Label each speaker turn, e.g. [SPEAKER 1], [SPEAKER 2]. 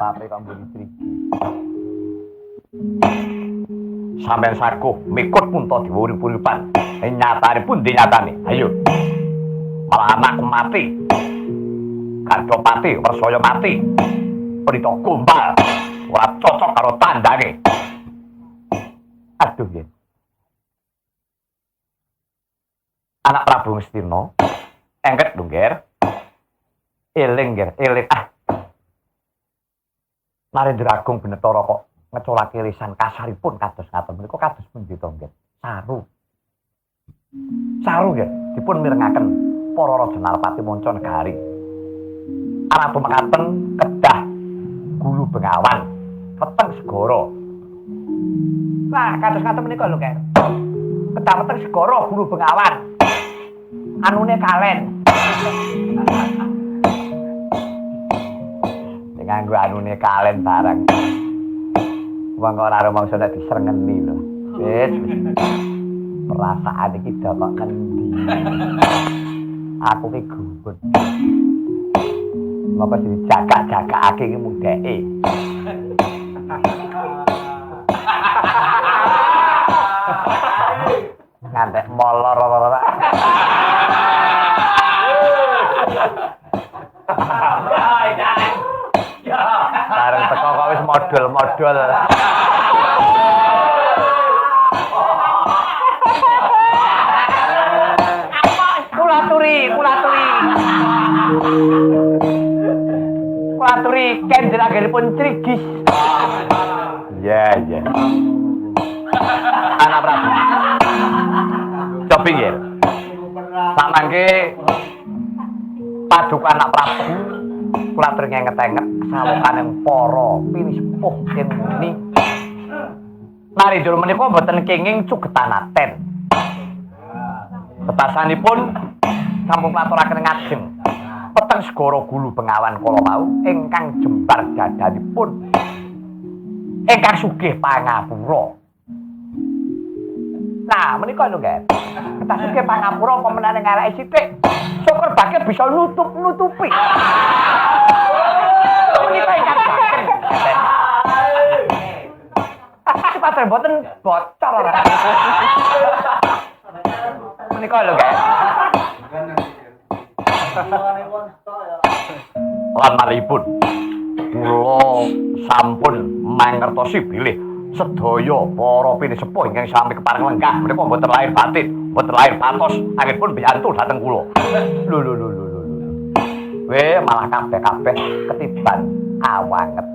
[SPEAKER 1] Tapi kamu istri. Sampai saku mikut pun toh diwuri-wuripan. Nyatane pun dinyatane. Ayo. Malah anakku mati. Karjo mati, Wersoyo mati. Prita gombal. Ora cocok karo tandane. Aduh ya. Anak Prabu Ngastina engket lho, Nger. Eling, Nger, eling. Narendra Agung Benetara kok ngecolake lisan kasaripun kados ngaten menika kados pundi to, Nger? Saru. Saru, Nger, dipun mirengaken para raja Narpati manca negari. Ana tumekaten kedah Gulu Bengawan, Weteng Segara. Nah, kados ngaten menika lho, Nger. Kedah Weteng Segara Gulu Bengawan. Anune kalen. Nganggo anune kalen bareng. Wong ora rumangsa nek disrengeni lho. Wis. Perasaan iki dapak kendi. Aku ki gumun. Mapa dijaga-jagakake iki mudheke. Ngantek molor ora. Bareng teko kok wis modul-modul. Kula aturi kendel anggenipun Trigis. Iya. Anak Prabu. Cobi nggih. Samangke paduka anak Prabu kula aturi ngenget-enget sawukaning para pinisepuh ing muni. Narendra menika mboten kenging cugetanaten. Petasanipun sampun klaturaken ngajeng Weteng Segara Gulu Bengawan kala wau ingkang jembar dadanipun ingkang sugih pangapura. Nah, menika lho, Nggih. Kedah sugih pangapura apa menane ngareke sithik. Syukur bake bisa nutupi. Menika ingkang saged. Padahal mboten bocor. Menika lho, Nggih. Lan malihipun kula sampun mangertosi bilih sedaya para pinisepuh ingkang sami kepareng lenggah menika mboten lahir batin, mboten lahir patos, anggenipun biyantu dhateng kula. Lho. Malah kabeh ketiban awanget.